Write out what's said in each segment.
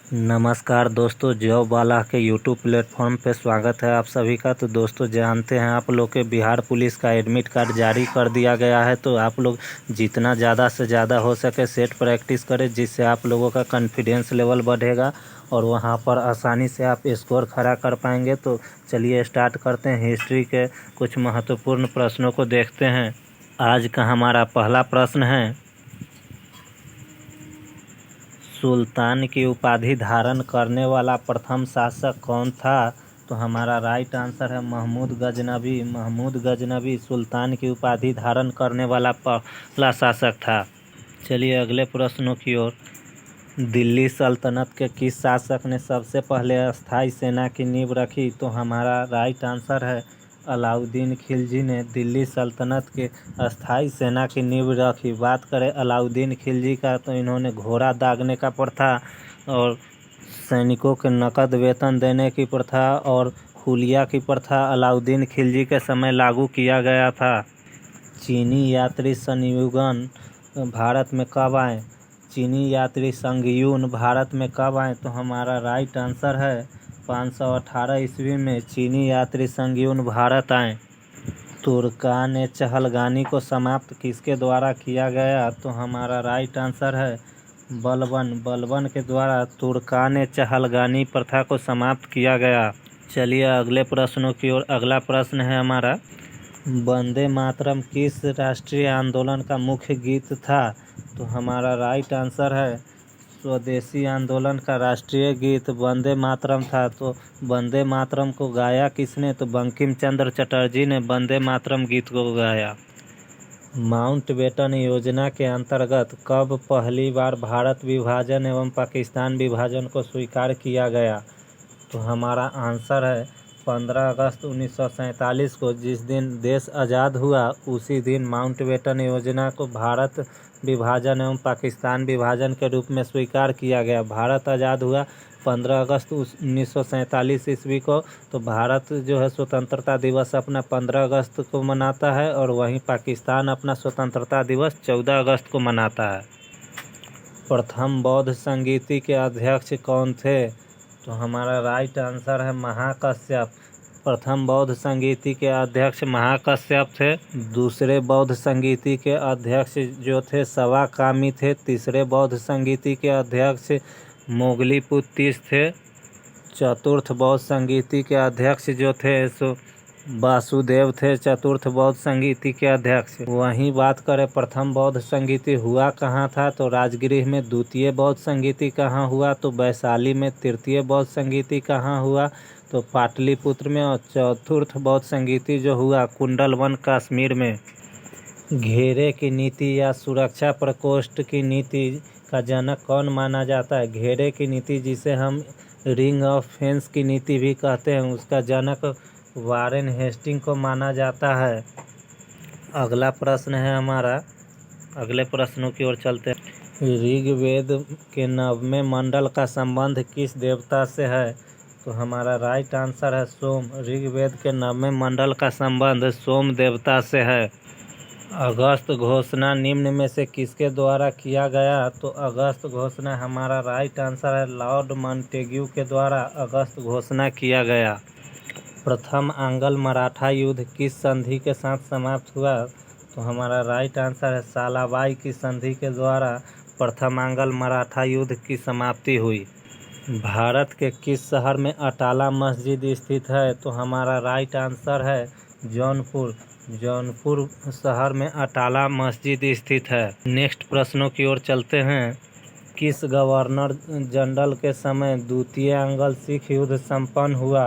नमस्कार दोस्तों, जॉब वाला के यूट्यूब प्लेटफॉर्म पे स्वागत है आप सभी का। तो दोस्तों, जानते हैं आप लोग के बिहार पुलिस का एडमिट कार्ड जारी कर दिया गया है। तो आप लोग जितना ज़्यादा से ज़्यादा हो सके सेट प्रैक्टिस करें, जिससे आप लोगों का कॉन्फिडेंस लेवल बढ़ेगा और वहां पर आसानी से आप स्कोर खड़ा कर पाएंगे। तो चलिए स्टार्ट करते हैं। हिस्ट्री के कुछ महत्वपूर्ण प्रश्नों को देखते हैं। आज का हमारा पहला प्रश्न है, सुल्तान की उपाधि धारण करने वाला प्रथम शासक कौन था? तो हमारा राइट आंसर है महमूद गजनबी। महमूद गजनबी सुल्तान की उपाधि धारण करने वाला पहला शासक था। चलिए अगले प्रश्नों की ओर। दिल्ली सल्तनत के किस शासक ने सबसे पहले अस्थाई सेना की नींव रखी? तो हमारा राइट आंसर है अलाउद्दीन खिलजी ने दिल्ली सल्तनत के अस्थाई सेना की नींव रखी। बात करें अलाउद्दीन खिलजी का, तो इन्होंने घोड़ा दागने का प्रथा और सैनिकों के नकद वेतन देने की प्रथा और हुलिया की प्रथा अलाउद्दीन खिलजी के समय लागू किया गया था। चीनी यात्री संयुगन भारत में कब आए? चीनी यात्री संगयुन भारत में कब आए? तो हमारा राइट आंसर है 518 ईस्वी में चीनी यात्री संगयुन भारत आए। तुर्कान चहलगानी को समाप्त किसके द्वारा किया गया? तो हमारा राइट आंसर है बलबन के द्वारा तुर्कान चहलगानी प्रथा को समाप्त किया गया। चलिए अगले प्रश्नों की ओर। अगला प्रश्न है हमारा, वंदे मातरम किस राष्ट्रीय आंदोलन का मुख्य गीत था? तो हमारा राइट आंसर है स्वदेशी आंदोलन का राष्ट्रीय गीत वंदे मातरम था। तो वंदे मातरम को गाया किसने? तो बंकिम चंद्र चटर्जी ने वंदे मातरम गीत को गाया। माउंटबेटन योजना के अंतर्गत कब पहली बार भारत विभाजन एवं पाकिस्तान विभाजन को स्वीकार किया गया? तो हमारा आंसर है 15 अगस्त 1947 को। जिस दिन देश आज़ाद हुआ उसी दिन माउंटबेटन योजना को भारत विभाजन एवं पाकिस्तान विभाजन के रूप में स्वीकार किया गया। भारत आज़ाद हुआ 15 अगस्त 1947 ईस्वी को। तो भारत जो है स्वतंत्रता दिवस अपना 15 अगस्त को मनाता है और वहीं पाकिस्तान अपना स्वतंत्रता दिवस 14 अगस्त को मनाता है। प्रथम बौद्ध संगीति के अध्यक्ष कौन थे? तो हमारा राइट आंसर है महाकश्यप। प्रथम बौद्ध संगीति के अध्यक्ष महाकश्यप थे। दूसरे बौद्ध संगीति के अध्यक्ष जो थे सवाकामी थे। तीसरे बौद्ध संगीति के अध्यक्ष मोगलीपुत्तिस थे। चतुर्थ बौद्ध संगीति के अध्यक्ष जो थे सो वासुदेव थे। चतुर्थ बौद्ध संगीति के अध्यक्ष। वहीं बात करें प्रथम बौद्ध संगीति हुआ कहाँ था? तो राजगृह में। द्वितीय बौद्ध संगीति कहाँ हुआ? तो वैशाली में। तृतीय बौद्ध संगीति कहाँ हुआ? तो पाटलिपुत्र में। और चतुर्थ बौद्ध संगीति जो हुआ कुंडलवन कश्मीर में। घेरे की नीति या सुरक्षा प्रकोष्ठ की नीति का जनक कौन माना जाता है? घेरे की नीति, जिसे हम रिंग ऑफ फेंस की नीति भी कहते हैं, उसका जनक वारेन हेस्टिंग को माना जाता है। अगला प्रश्न है हमारा, अगले प्रश्नों की ओर चलते हैं। ऋग्वेद के 9वें मंडल का संबंध किस देवता से है? तो हमारा राइट आंसर है सोम। ऋग्वेद के 9वें मंडल का संबंध सोम देवता से है। अगस्त घोषणा निम्न में से किसके द्वारा किया गया? तो अगस्त घोषणा हमारा राइट आंसर है लॉर्ड मॉन्टेग्यू के द्वारा अगस्त घोषणा किया गया। प्रथम आंग्ल मराठा युद्ध किस संधि के साथ समाप्त हुआ? तो हमारा राइट आंसर है सालाबाई की संधि के द्वारा प्रथम आंग्ल मराठा युद्ध की समाप्ति हुई। भारत के किस शहर में अटाला मस्जिद स्थित है? तो हमारा राइट आंसर है जौनपुर। जौनपुर शहर में अटाला मस्जिद स्थित है। नेक्स्ट प्रश्नों की ओर चलते हैं। किस गवर्नर जनरल के समय द्वितीय एंग्लो सिख युद्ध संपन्न हुआ?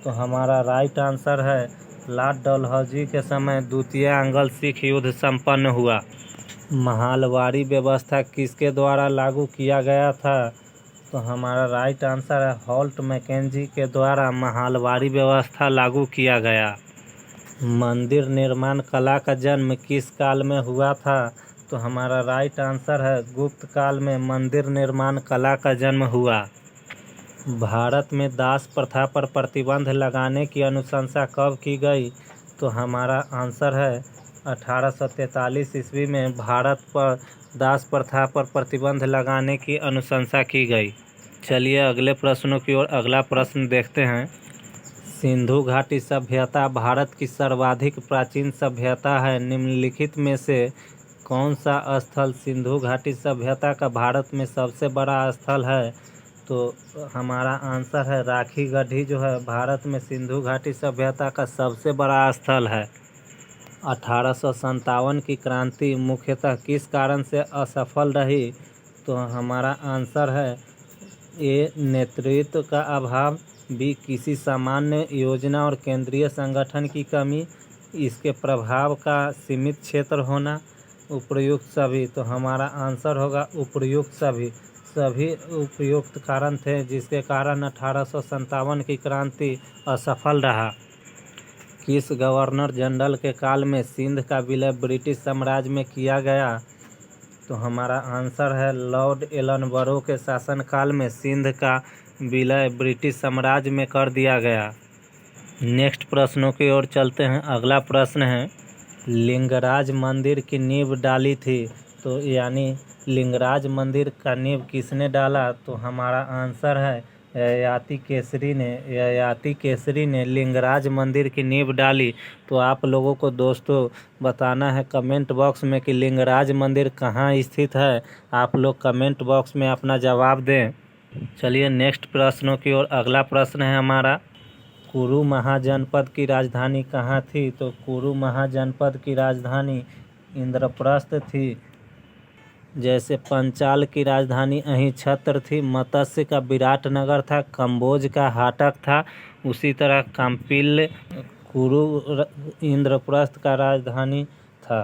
तो हमारा राइट आंसर है लॉर्ड डलहौजी के समय द्वितीय एंग्लो सिख युद्ध संपन्न हुआ। महालवाड़ी व्यवस्था किसके द्वारा लागू किया गया था? तो हमारा राइट आंसर है हॉल्ट मैकेंजी के द्वारा महालवाड़ी व्यवस्था लागू किया गया। मंदिर निर्माण कला का जन्म किस काल में हुआ था? तो हमारा राइट आंसर है गुप्त काल में मंदिर निर्माण कला का जन्म हुआ। भारत में दास प्रथा पर प्रतिबंध लगाने की अनुशंसा कब की गई? तो हमारा आंसर है 1843 ईस्वी में भारत पर दास प्रथा पर प्रतिबंध लगाने की अनुशंसा की गई। चलिए अगले प्रश्नों की ओर। अगला प्रश्न देखते हैं। सिंधु घाटी सभ्यता भारत की सर्वाधिक प्राचीन सभ्यता है। निम्नलिखित में से कौन सा स्थल सिंधु घाटी सभ्यता का भारत में सबसे बड़ा स्थल है? तो हमारा आंसर है राखी गढ़ी जो है भारत में सिंधु घाटी सभ्यता का सबसे बड़ा स्थल है। 1857 की क्रांति मुख्यतः किस कारण से असफल रही? तो हमारा आंसर है ए नेतृत्व का अभाव, बी किसी सामान्य योजना और केंद्रीय संगठन की कमी, इसके प्रभाव का सीमित क्षेत्र होना, उपयुक्त सभी। तो हमारा आंसर होगा उपयुक्त सभी। सभी उपयुक्त कारण थे जिसके कारण 1857 की क्रांति असफल रहा। किस गवर्नर जनरल के काल में सिंध का विलय ब्रिटिश साम्राज्य में किया गया? तो हमारा आंसर है लॉर्ड एलनबरो के शासनकाल में सिंध का विलय ब्रिटिश साम्राज्य में कर दिया गया। नेक्स्ट प्रश्नों की ओर चलते हैं। अगला प्रश्न है लिंगराज मंदिर की नींव डाली थी? तो यानी लिंगराज मंदिर का नींव किसने डाला? तो हमारा आंसर है ययाति केसरी ने। ययाति केसरी ने लिंगराज मंदिर की नींव डाली। तो आप लोगों को दोस्तों बताना है कमेंट बॉक्स में कि लिंगराज मंदिर कहाँ स्थित है। आप लोग कमेंट बॉक्स में अपना जवाब दें। चलिए नेक्स्ट प्रश्नों की ओर। अगला प्रश्न है हमारा कुरु महाजनपद की राजधानी कहाँ थी? तो कुरु महाजनपद की राजधानी इंद्रप्रस्थ थी। जैसे पंचाल की राजधानी अहिछत्र थी, मत्स्य का विराटनगर था, कंबोज का हाटक था, उसी तरह काम्पिल्य कुरु इंद्रप्रस्थ का राजधानी था।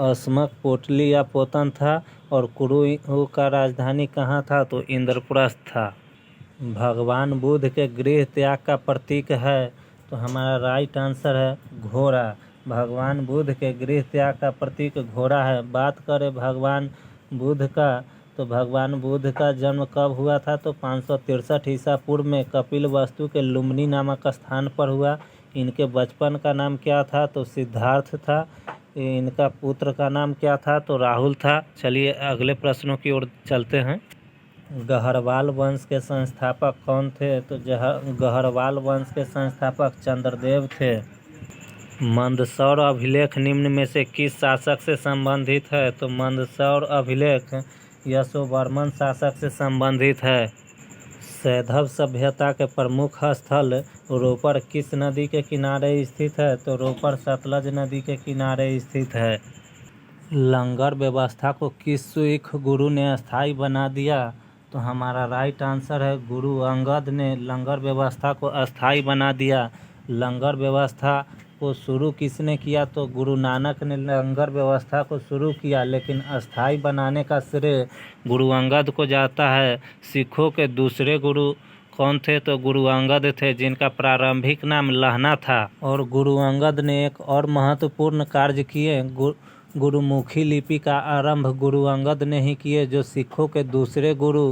अस्मक पोटली या पोतन था और कुरु का राजधानी कहाँ था? तो इंद्रप्रस्थ था। भगवान बुद्ध के गृह त्याग का प्रतीक है? तो हमारा राइट आंसर है घोड़ा। भगवान बुद्ध के गृह त्याग का प्रतीक घोड़ा है। बात करें भगवान बुद्ध का, तो भगवान बुद्ध का जन्म कब हुआ था? तो 563 ईसा पूर्व में कपिलवस्तु के लुम्बिनी नामक स्थान पर हुआ। इनके बचपन का नाम क्या था? तो सिद्धार्थ था। इनका पुत्र का नाम क्या था? तो राहुल था। चलिए अगले प्रश्नों की ओर चलते हैं। गहरवाल वंश के संस्थापक कौन थे? तो गहरवाल वंश के संस्थापक चंद्रदेव थे। मंदसौर अभिलेख निम्न में से किस शासक से संबंधित है? तो मंदसौर अभिलेख यशोवर्मन शासक से संबंधित है। सैंधव सभ्यता के प्रमुख स्थल रोपड़ किस नदी के किनारे स्थित है? तो रोपड़ सतलज नदी के किनारे स्थित है। लंगर व्यवस्था को किस सिख गुरु ने स्थायी बना दिया? तो हमारा राइट आंसर है गुरु अंगद ने लंगर व्यवस्था को अस्थायी बना दिया। लंगर व्यवस्था को शुरू किसने किया? तो गुरु नानक ने लंगर व्यवस्था को शुरू किया, लेकिन अस्थायी बनाने का श्रेय गुरु अंगद को जाता है। सिखों के दूसरे गुरु कौन थे? तो गुरु अंगद थे, जिनका प्रारंभिक नाम लहना था। और गुरु अंगद ने एक और महत्वपूर्ण कार्य किए। गुरुमुखी लिपि का आरंभ गुरु अंगद ने ही किए। जो सिखों के दूसरे गुरु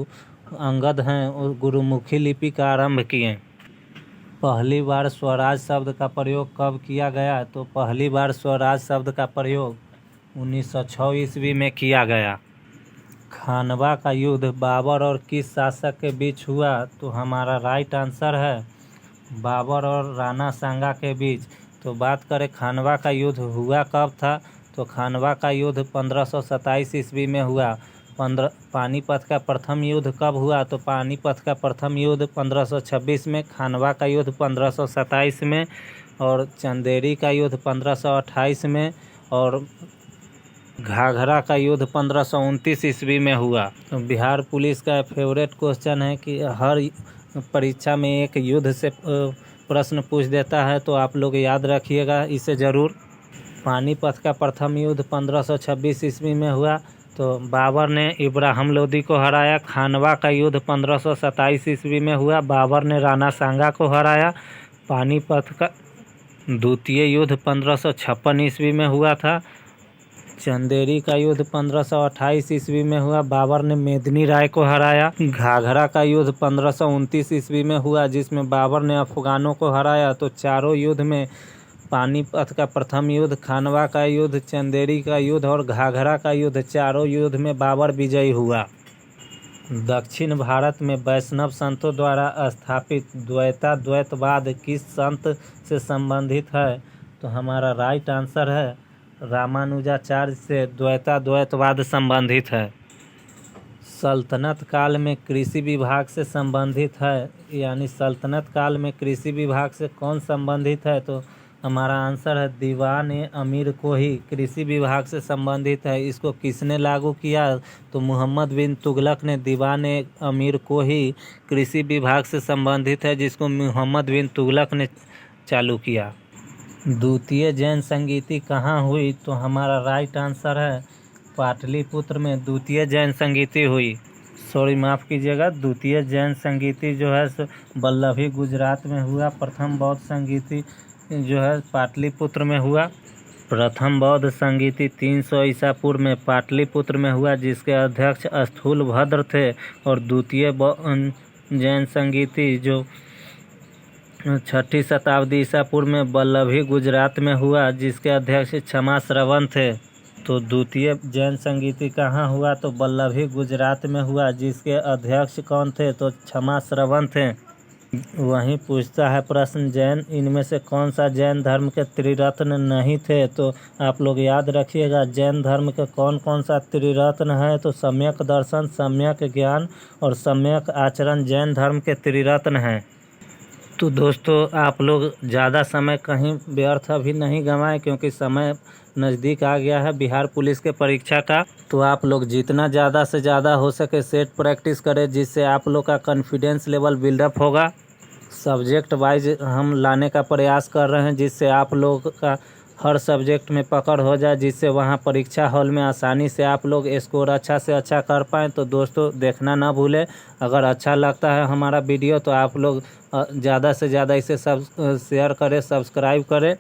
अंगद हैं वो गुरुमुखी लिपि का आरंभ किए। पहली बार स्वराज शब्द का प्रयोग कब किया गया? तो पहली बार स्वराज शब्द का प्रयोग 1906 ईस्वी में किया गया। खानवा का युद्ध बाबर और किस शासक के बीच हुआ? तो हमारा राइट आंसर है बाबर और राणा सांगा के बीच। तो बात करें खानवा का युद्ध हुआ कब था? तो खानवा का युद्ध 1527 ईस्वी में हुआ। पानीपत का प्रथम युद्ध कब हुआ? तो पानीपत का प्रथम युद्ध 1526 में, खानवा का युद्ध 1527 में, और चंदेरी का युद्ध 1528 में, और घाघरा का युद्ध 1529 ईस्वी में हुआ। तो बिहार पुलिस का फेवरेट क्वेश्चन है कि हर परीक्षा में एक युद्ध से प्रश्न पूछ देता है, तो आप लोग याद रखिएगा इसे ज़रूर। पानीपत का प्रथम युद्ध 1526 ईस्वी में हुआ, तो बाबर ने इब्राहिम लोदी को हराया। खानवा का युद्ध 1527 ईस्वी में हुआ, बाबर ने राणा सांगा को हराया। पानीपत का द्वितीय युद्ध 1556 ईस्वी में हुआ था। चंदेरी का युद्ध 1528 ईस्वी में हुआ, बाबर ने मेदिनी राय को हराया। घाघरा का युद्ध 1529 ईस्वी में हुआ, जिसमें बाबर ने अफगानों को हराया। तो चारों युद्ध में पानीपत का प्रथम युद्ध, खानवा का युद्ध, चंदेरी का युद्ध और घाघरा का युद्ध, चारों युद्ध में बाबर विजयी हुआ। दक्षिण भारत में वैष्णव संतों द्वारा स्थापित द्वैताद्वैतवाद किस संत से संबंधित है? तो हमारा राइट आंसर है रामानुजाचार्य से द्वैताद्वैतवाद संबंधित है। सल्तनत काल में कृषि विभाग से संबंधित है, यानी सल्तनत काल में कृषि विभाग से कौन संबंधित है? तो हमारा आंसर है दीवान अमीर को ही कृषि विभाग से संबंधित है। इसको किसने लागू किया? तो मोहम्मद बिन तुगलक ने दीवान अमीर को ही कृषि विभाग से संबंधित है, जिसको मोहम्मद बिन तुगलक ने चालू किया। द्वितीय जैन संगीति कहाँ हुई? तो हमारा राइट आंसर है पाटलिपुत्र में द्वितीय जैन संगीति हुई। सॉरी, माफ़ कीजिएगा, द्वितीय जैन संगीति जो है वल्लभी गुजरात में हुआ। प्रथम बौद्ध संगीति जो है पाटलिपुत्र में हुआ। प्रथम बौद्ध संगीति 300 ईसा पूर्व में पाटलिपुत्र में हुआ, जिसके अध्यक्ष स्थूलभद्र थे। और द्वितीय जैन संगीति जो 6ठी शताब्दी ईसा पूर्व में वल्लभी गुजरात में हुआ, जिसके अध्यक्ष क्षमा श्रवण थे। तो द्वितीय जैन संगीति कहाँ हुआ? तो वल्लभी गुजरात में हुआ, जिसके अध्यक्ष कौन थे? तो क्षमा श्रवण थे। वहीं पूछता है प्रश्न, जैन इनमें से कौन सा जैन धर्म के त्रिरत्न नहीं थे? तो आप लोग याद रखिएगा, जैन धर्म के कौन कौन सा त्रिरत्न है? तो सम्यक दर्शन, सम्यक ज्ञान और सम्यक आचरण जैन धर्म के त्रिरत्न हैं। तो दोस्तों, आप लोग ज़्यादा समय कहीं व्यर्थ अभी नहीं गंवाएं, क्योंकि समय नज़दीक आ गया है बिहार पुलिस के परीक्षा का। तो आप लोग जितना ज़्यादा से ज़्यादा हो सके सेट प्रैक्टिस करें, जिससे आप लोग का कॉन्फिडेंस लेवल बिल्डअप होगा। सब्जेक्ट वाइज हम लाने का प्रयास कर रहे हैं, जिससे आप लोग का हर सब्जेक्ट में पकड़ हो जाए, जिससे वहाँ परीक्षा हॉल में आसानी से आप लोग स्कोर अच्छा से अच्छा कर पाएँ। तो दोस्तों, देखना ना भूलें। अगर अच्छा लगता है हमारा वीडियो तो आप लोग ज़्यादा से ज़्यादा इसे शेयर करें, सब्सक्राइब करें।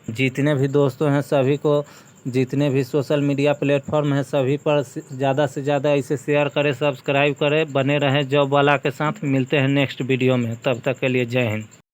जितने भी दोस्तों हैं सभी को, जितने भी सोशल मीडिया प्लेटफॉर्म हैं सभी पर ज़्यादा से ज़्यादा इसे शेयर करें, सब्सक्राइब करें। बने रहें जॉब वाला के साथ। मिलते हैं नेक्स्ट वीडियो में, तब तक के लिए जय हिंद।